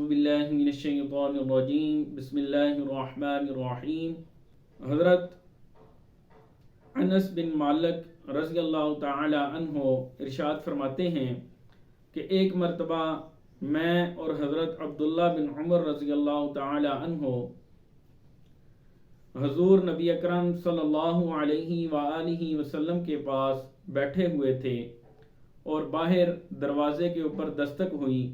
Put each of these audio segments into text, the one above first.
باللہ من الشیطان الرجیم بسم اللہ الرحمن الرحیم۔ حضرت انس بن مالک رضی اللہ تعالی عنہ ارشاد فرماتے ہیں کہ ایک مرتبہ میں اور حضرت عبداللہ بن عمر رضی اللہ تعالی عنہ حضور نبی اکرم صلی اللہ علیہ وآلہ وسلم کے پاس بیٹھے ہوئے تھے اور باہر دروازے کے اوپر دستک ہوئی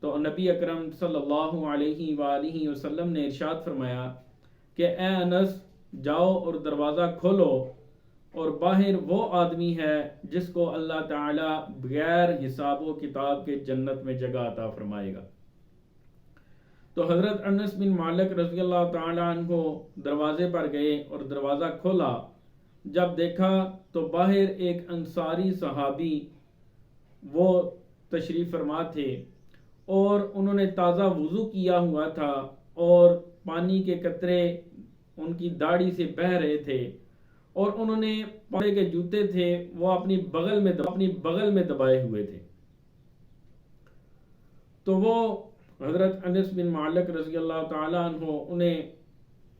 تو نبی اکرم صلی اللہ علیہ وآلہ وسلم نے ارشاد فرمایا کہ اے انس جاؤ اور دروازہ کھولو اور باہر وہ آدمی ہے جس کو اللہ تعالی بغیر حساب و کتاب کے جنت میں جگہ عطا فرمائے گا۔ تو حضرت انس بن مالک رضی اللہ تعالی عنہ دروازے پر گئے اور دروازہ کھولا، جب دیکھا تو باہر ایک انصاری صحابی وہ تشریف فرما تھے اور انہوں نے تازہ وضو کیا ہوا تھا اور پانی کے قطرے ان کی داڑھی سے بہہ رہے تھے اور انہوں نے پاڑے کے جوتے تھے وہ اپنی بغل میں دبائے ہوئے تھے۔ تو وہ حضرت انس بن مالک رضی اللہ تعالی عنہ انہیں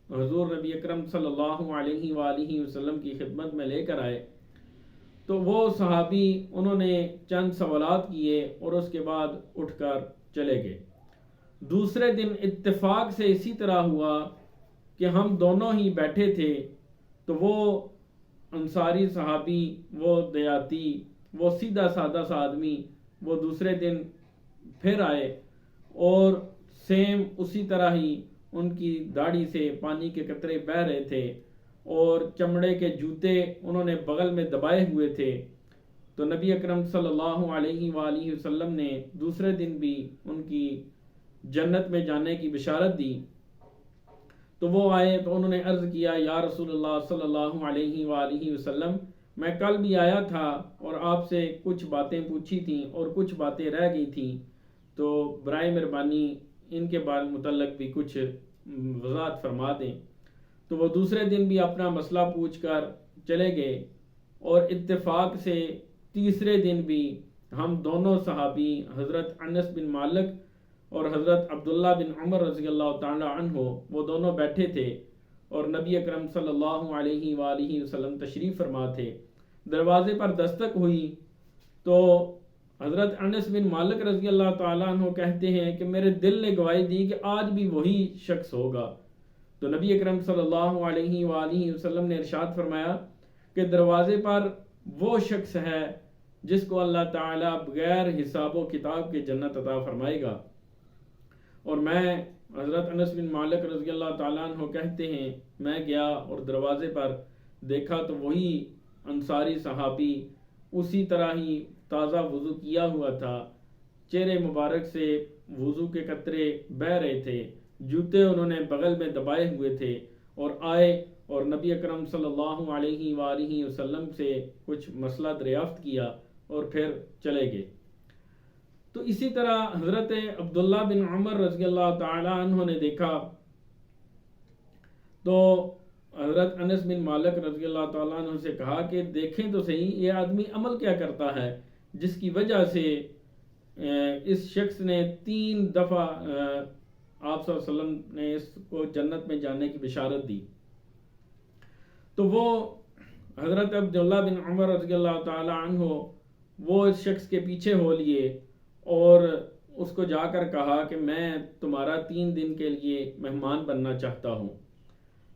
حضور نبی اکرم صلی اللہ علیہ وآلہ وسلم کی خدمت میں لے کر آئے تو وہ صحابی انہوں نے چند سوالات کیے اور اس کے بعد اٹھ کر چلے گئے۔ دوسرے دن اتفاق سے اسی طرح ہوا کہ ہم دونوں ہی بیٹھے تھے تو وہ انصاری صحابی، وہ دیاتی، وہ سیدھا سادہ سا آدمی وہ دوسرے دن پھر آئے اور سیم اسی طرح ہی ان کی داڑھی سے پانی کے قطرے بہہ رہے تھے اور چمڑے کے جوتے انہوں نے بغل میں دبائے ہوئے تھے۔ تو نبی اکرم صلی اللہ علیہ وآلہ وسلم نے دوسرے دن بھی ان کی جنت میں جانے کی بشارت دی۔ تو وہ آئے تو انہوں نے عرض کیا یا رسول اللہ صلی اللہ علیہ وآلہ وسلم، میں کل بھی آیا تھا اور آپ سے کچھ باتیں پوچھی تھیں اور کچھ باتیں رہ گئی تھیں، تو برائے مہربانی ان کے بارے متعلق بھی کچھ وضاحت فرما دیں۔ تو وہ دوسرے دن بھی اپنا مسئلہ پوچھ کر چلے گئے اور اتفاق سے تیسرے دن بھی ہم دونوں صحابی حضرت انس بن مالک اور حضرت عبداللہ بن عمر رضی اللہ تعالی عنہ وہ دونوں بیٹھے تھے اور نبی اکرم صلی اللہ علیہ وآلہ وسلم تشریف فرما تھے۔ دروازے پر دستک ہوئی تو حضرت انس بن مالک رضی اللہ تعالیٰ عنہ کہتے ہیں کہ میرے دل نے گواہی دی کہ آج بھی وہی شخص ہوگا۔ تو نبی اکرم صلی اللہ علیہ وآلہ وسلم نے ارشاد فرمایا کہ دروازے پر وہ شخص ہے جس کو اللہ تعالیٰ بغیر حساب و کتاب کے جنت عطا فرمائے گا۔ اور میں حضرت انس بن مالک رضی اللہ تعالیٰ عنہ کہتے ہیں میں گیا اور دروازے پر دیکھا تو وہی انصاری صحابی اسی طرح ہی تازہ وضو کیا ہوا تھا، چہرے مبارک سے وضو کے قطرے بہہ رہے تھے، جوتے انہوں نے بغل میں دبائے ہوئے تھے اور آئے اور نبی اکرم صلی اللہ علیہ وآلہ وسلم سے کچھ مسئلہ دریافت کیا اور پھر چلے گئے۔ تو اسی طرح حضرت عبداللہ بن عمر رضی اللہ تعالی عنہ نے دیکھا تو حضرت انس بن مالک رضی اللہ تعالیٰ عنہ سے کہا کہ دیکھیں تو صحیح یہ آدمی عمل کیا کرتا ہے جس کی وجہ سے اس شخص نے 3 دفعہ آپ صلی اللہ علیہ وسلم نے اس کو جنت میں جانے کی بشارت دی۔ تو وہ حضرت عبداللہ بن عمر رضی اللہ تعالی عنہ وہ اس شخص کے پیچھے ہو لیے اور اس کو جا کر کہا کہ میں تمہارا 3 دن کے لیے مہمان بننا چاہتا ہوں۔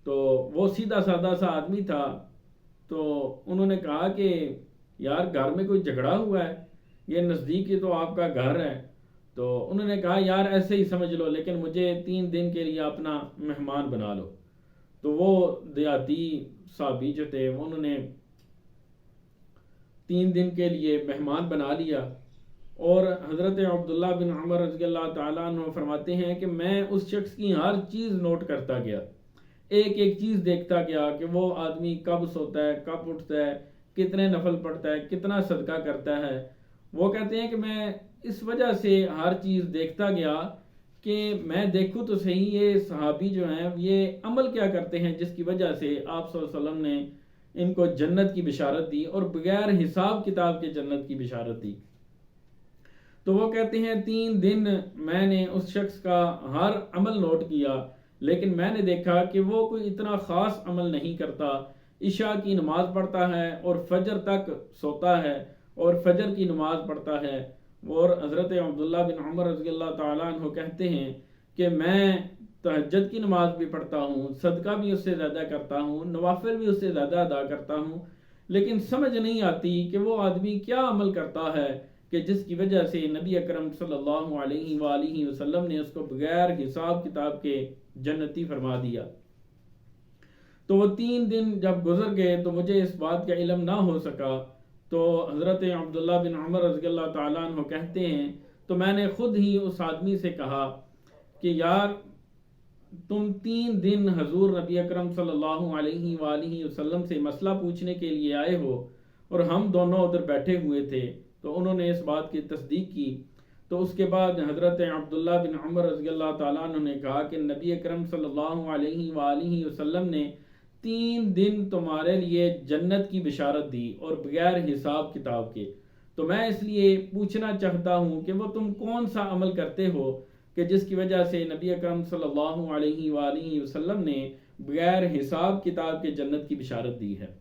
تو وہ سیدھا سادہ سا آدمی تھا تو انہوں نے کہا کہ یار گھر میں کوئی جھگڑا ہوا ہے، یہ نزدیک ہی تو آپ کا گھر ہے۔ تو انہوں نے کہا یار ایسے ہی سمجھ لو لیکن مجھے 3 دن کے لیے اپنا مہمان بنا لو۔ تو وہ دیہاتی صحابی جو تھے انہوں نے 3 دن کے لیے مہمان بنا لیا اور حضرت عبداللہ بن عمر رضی اللہ تعالیٰ عنہ فرماتے ہیں کہ میں اس شخص کی ہر چیز نوٹ کرتا گیا، ایک ایک چیز دیکھتا گیا کہ وہ آدمی کب سوتا ہے، کب اٹھتا ہے، کتنے نفل پڑھتا ہے، کتنا صدقہ کرتا ہے۔ وہ کہتے ہیں کہ میں اس وجہ سے ہر چیز دیکھتا گیا کہ میں دیکھوں تو صحیح یہ صحابی جو ہیں یہ عمل کیا کرتے ہیں جس کی وجہ سے آپ صلی اللہ علیہ وسلم نے ان کو جنت کی بشارت دی اور بغیر حساب کتاب کے جنت کی بشارت دی۔ تو وہ کہتے ہیں 3 دن میں نے اس شخص کا ہر عمل نوٹ کیا، لیکن میں نے دیکھا کہ وہ کوئی اتنا خاص عمل نہیں کرتا، عشاء کی نماز پڑھتا ہے اور فجر تک سوتا ہے اور فجر کی نماز پڑھتا ہے۔ اور حضرت عبداللہ بن عمر رضی اللہ تعالیٰ عنہ کہتے ہیں کہ میں تہجد کی نماز بھی پڑھتا ہوں، صدقہ بھی اس سے زیادہ کرتا ہوں، نوافل بھی اس سے زیادہ ادا کرتا ہوں، لیکن سمجھ نہیں آتی کہ وہ آدمی کیا عمل کرتا ہے کہ جس کی وجہ سے نبی اکرم صلی اللہ علیہ وآلہ وسلم نے اس کو بغیر حساب کتاب کے جنتی فرما دیا۔ تو وہ 3 دن جب گزر گئے تو مجھے اس بات کا علم نہ ہو سکا۔ تو حضرت عبداللہ بن عمر رضی اللہ تعالیٰ عنہ کہتے ہیں تو میں نے خود ہی اس آدمی سے کہا کہ یار تم 3 دن حضور نبی اکرم صلی اللہ علیہ وآلہ وسلم سے مسئلہ پوچھنے کے لیے آئے ہو اور ہم دونوں ادھر بیٹھے ہوئے تھے۔ تو انہوں نے اس بات کی تصدیق کی۔ تو اس کے بعد حضرت عبداللہ بن عمر رضی اللہ تعالیٰ عنہ نے کہا کہ نبی اکرم صلی اللہ علیہ وآلہ وسلم نے 3 دن تمہارے لیے جنت کی بشارت دی اور بغیر حساب کتاب کے، تو میں اس لیے پوچھنا چاہتا ہوں کہ وہ تم کون سا عمل کرتے ہو کہ جس کی وجہ سے نبی اکرم صلی اللہ علیہ وآلہ وسلم نے بغیر حساب کتاب کے جنت کی بشارت دی ہے۔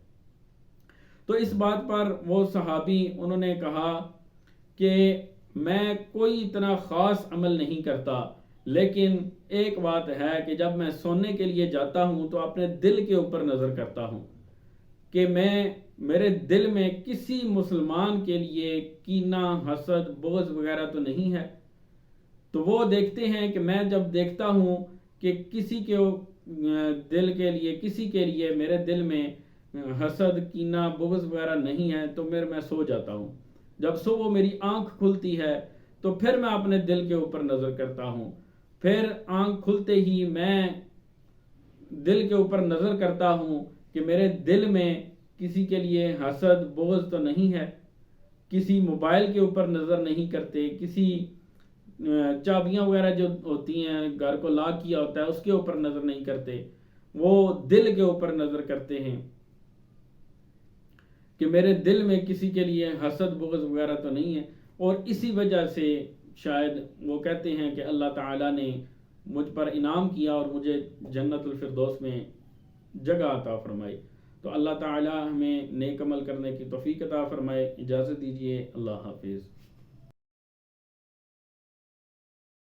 تو اس بات پر وہ صحابی انہوں نے کہا کہ میں کوئی اتنا خاص عمل نہیں کرتا، لیکن ایک بات ہے کہ جب میں سونے کے لیے جاتا ہوں تو اپنے دل کے اوپر نظر کرتا ہوں کہ میرے دل میں کسی مسلمان کے لیے کینہ، حسد، بغض وغیرہ تو نہیں ہے۔ تو وہ دیکھتے ہیں کہ میں جب دیکھتا ہوں کہ کسی کے دل کے لیے، کسی کے لیے میرے دل میں حسد، کینہ، بغض وغیرہ نہیں ہے تو میں سو جاتا ہوں۔ جب صبح میری آنکھ کھلتی ہے تو پھر میں اپنے دل کے اوپر نظر کرتا ہوں، پھر آنکھ کھلتے ہی میں دل کے اوپر نظر کرتا ہوں کہ میرے دل میں کسی کے لیے حسد، بغض تو نہیں ہے، کسی موبائل کے اوپر نظر نہیں کرتے، کسی چابیاں وغیرہ جو ہوتی ہیں گھر کو لاک کیا ہوتا ہے اس کے اوپر نظر نہیں کرتے، وہ دل کے اوپر نظر کرتے ہیں کہ میرے دل میں کسی کے لیے حسد، بغض وغیرہ تو نہیں ہے۔ اور اسی وجہ سے شاید وہ کہتے ہیں کہ اللہ تعالیٰ نے مجھ پر انعام کیا اور مجھے جنت الفردوس میں جگہ عطا فرمائی۔ تو اللہ تعالیٰ ہمیں نیک عمل کرنے کی توفیق عطا فرمائے۔ اجازت دیجیے، اللہ حافظ۔